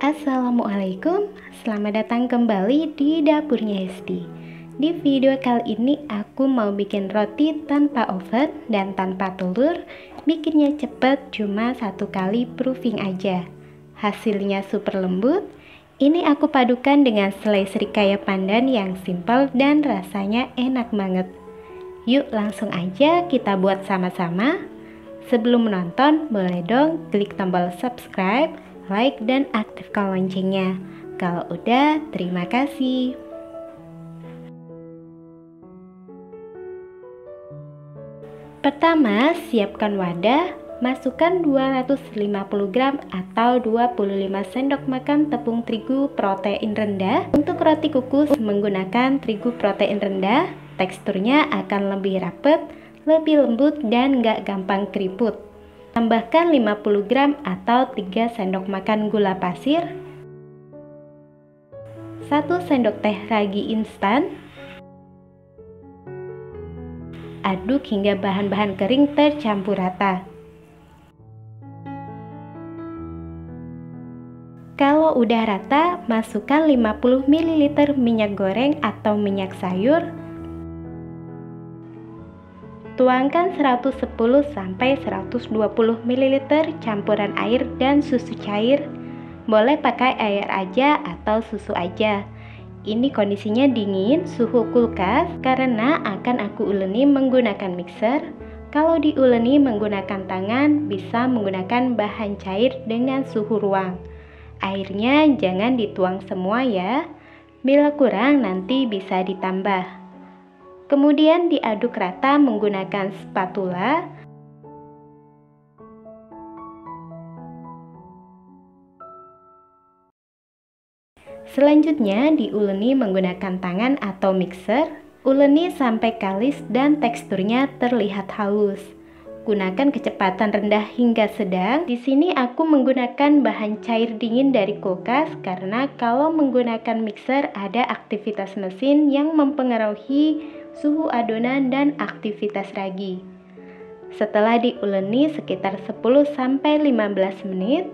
Assalamualaikum, selamat datang kembali di dapurnya Hesti. Di video kali ini aku mau bikin roti tanpa oven dan tanpa telur. Bikinnya cepet, cuma 1 kali proofing aja. Hasilnya super lembut. Ini aku padukan dengan selai serikaya pandan yang simpel dan rasanya enak banget. Yuk langsung aja kita buat sama-sama. Sebelum menonton, boleh dong klik tombol subscribe, like, dan aktifkan loncengnya. Kalau udah, terima kasih. Pertama, siapkan wadah, masukkan 250 gram atau 25 sendok makan tepung terigu protein rendah. Untuk roti kukus menggunakan terigu protein rendah, teksturnya akan lebih rapet, lebih lembut, dan gak gampang keriput. Tambahkan 50 gram atau 3 sendok makan gula pasir, 1 sendok teh ragi instan. Aduk hingga bahan-bahan kering tercampur rata. Kalau udah rata, masukkan 50 ml minyak goreng atau minyak sayur. Tuangkan 110-120 ml campuran air dan susu cair. Boleh pakai air aja atau susu aja. Ini kondisinya dingin, suhu kulkas, karena akan aku uleni menggunakan mixer. Kalau diuleni menggunakan tangan, bisa menggunakan bahan cair dengan suhu ruang. Airnya jangan dituang semua ya. Bila kurang nanti bisa ditambah. Kemudian diaduk rata menggunakan spatula. Selanjutnya diuleni menggunakan tangan atau mixer. Uleni sampai kalis dan teksturnya terlihat halus. Gunakan kecepatan rendah hingga sedang. Di sini aku menggunakan bahan cair dingin dari kulkas karena kalau menggunakan mixer ada aktivitas mesin yang mempengaruhi suhu adonan dan aktivitas ragi. Setelah diuleni sekitar 10-15 menit,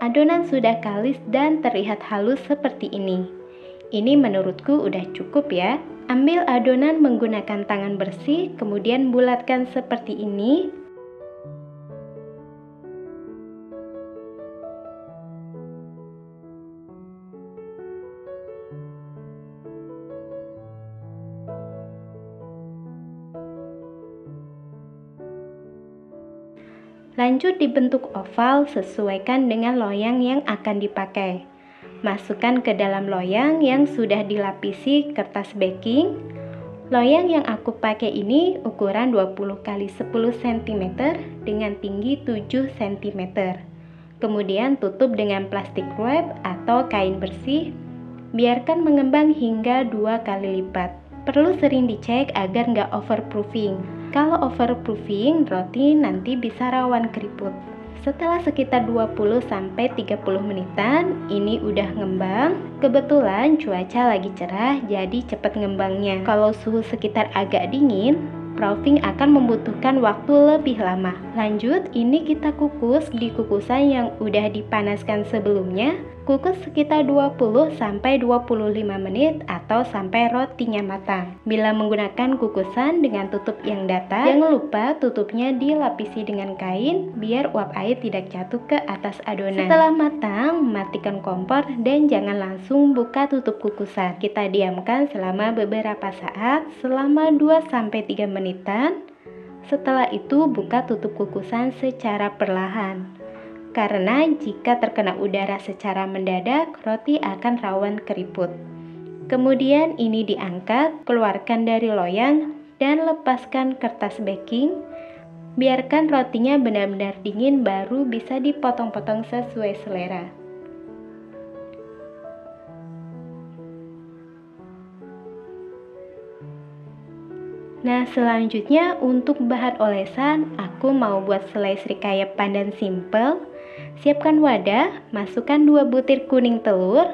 adonan sudah kalis dan terlihat halus seperti ini. Ini menurutku udah cukup ya. Ambil adonan menggunakan tangan bersih, kemudian bulatkan seperti ini. Lanjut dibentuk oval, sesuaikan dengan loyang yang akan dipakai. Masukkan ke dalam loyang yang sudah dilapisi kertas baking. Loyang yang aku pakai ini ukuran 20 x 10 cm dengan tinggi 7 cm. Kemudian tutup dengan plastik wrap atau kain bersih. Biarkan mengembang hingga 2 kali lipat. Perlu sering dicek agar nggak overproofing. Kalau overproofing, roti nanti bisa rawan keriput. Setelah sekitar 20-30 menitan, ini udah ngembang. Kebetulan cuaca lagi cerah, jadi cepat ngembangnya. Kalau suhu sekitar agak dingin, proofing akan membutuhkan waktu lebih lama. Lanjut, ini kita kukus di kukusan yang udah dipanaskan sebelumnya. Kukus sekitar 20-25 menit atau sampai rotinya matang. Bila menggunakan kukusan dengan tutup yang datar, jangan lupa tutupnya dilapisi dengan kain biar uap air tidak jatuh ke atas adonan. Setelah matang, matikan kompor dan jangan langsung buka tutup kukusan. Kita diamkan selama beberapa saat, selama 2-3 menitan. Setelah itu buka tutup kukusan secara perlahan. Karena jika terkena udara secara mendadak, roti akan rawan keriput. Kemudian ini diangkat, keluarkan dari loyang, dan lepaskan kertas baking. Biarkan rotinya benar-benar dingin baru bisa dipotong-potong sesuai selera. Nah, selanjutnya untuk bahan olesan, aku mau buat selai serikaya pandan simple. Siapkan wadah, masukkan 2 butir kuning telur.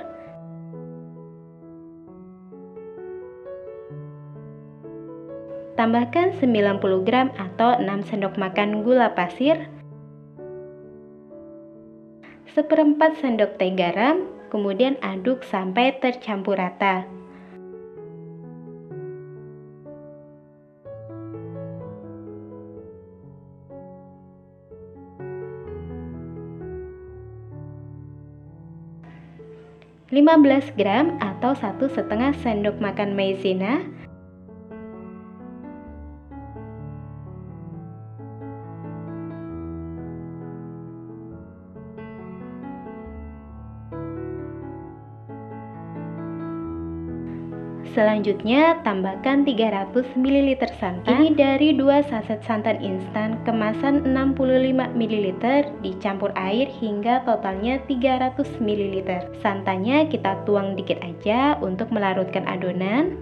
Tambahkan 90 gram atau 6 sendok makan gula pasir. 1/4 sendok teh garam, kemudian aduk sampai tercampur rata. (15 gram atau 1,5 sendok makan maizena), selanjutnya tambahkan 300 ml santan. Ini dari 2 saset santan instan kemasan 65 ml dicampur air hingga totalnya 300 ml. Santannya kita tuang dikit aja untuk melarutkan adonan.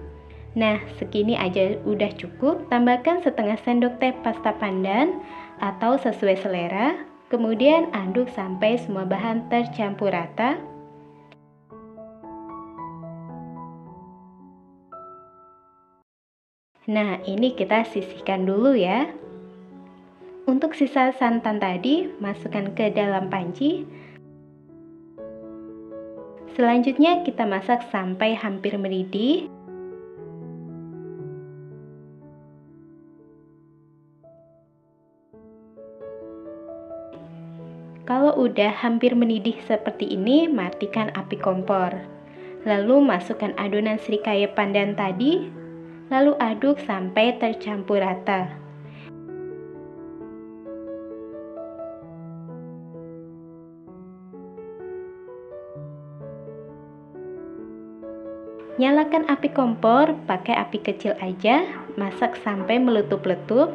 Nah, segini aja udah cukup. Tambahkan setengah sendok teh pasta pandan atau sesuai selera. Kemudian aduk sampai semua bahan tercampur rata. Nah, ini kita sisihkan dulu ya. Untuk sisa santan tadi, masukkan ke dalam panci. Selanjutnya kita masak sampai hampir mendidih. Kalau udah hampir mendidih seperti ini, matikan api kompor. Lalu masukkan adonan srikaya pandan tadi, lalu aduk sampai tercampur rata. Nyalakan api kompor, pakai api kecil aja, masak sampai meletup-letup.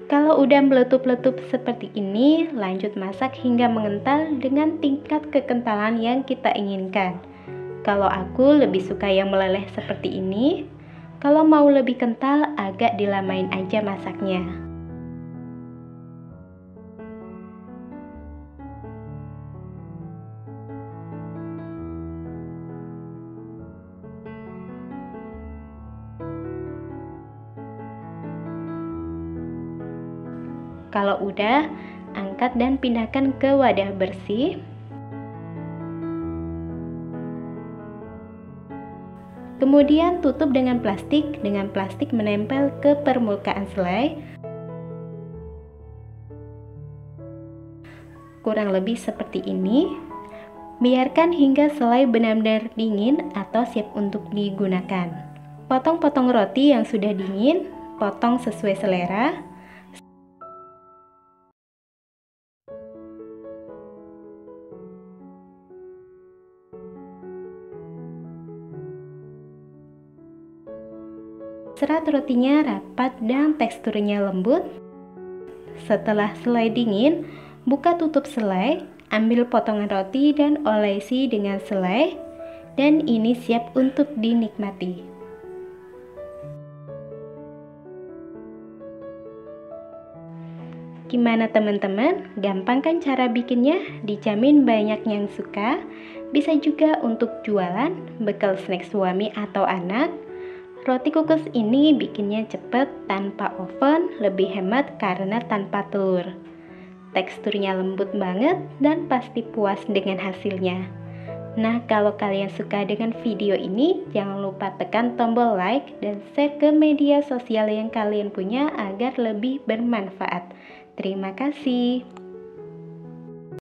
Kalau udah meletup-letup seperti ini, lanjut masak hingga mengental dengan tingkat kekentalan yang kita inginkan. Kalau aku lebih suka yang meleleh seperti ini. Kalau mau lebih kental, agak dilamain aja masaknya. Kalau udah, angkat dan pindahkan ke wadah bersih. Kemudian tutup dengan plastik menempel ke permukaan selai. Kurang lebih seperti ini. Biarkan hingga selai benar-benar dingin atau siap untuk digunakan. Potong-potong roti yang sudah dingin, potong sesuai selera. Serat rotinya rapat dan teksturnya lembut. Setelah selai dingin, buka tutup selai, ambil potongan roti dan olesi dengan selai, dan ini siap untuk dinikmati. Gimana teman-teman? Gampang kan cara bikinnya? Dijamin banyak yang suka. Bisa juga untuk jualan, bekal snack suami atau anak. Roti kukus ini bikinnya cepet, tanpa oven, lebih hemat karena tanpa telur. Teksturnya lembut banget dan pasti puas dengan hasilnya. Nah, kalau kalian suka dengan video ini, jangan lupa tekan tombol like dan share ke media sosial yang kalian punya agar lebih bermanfaat. Terima kasih.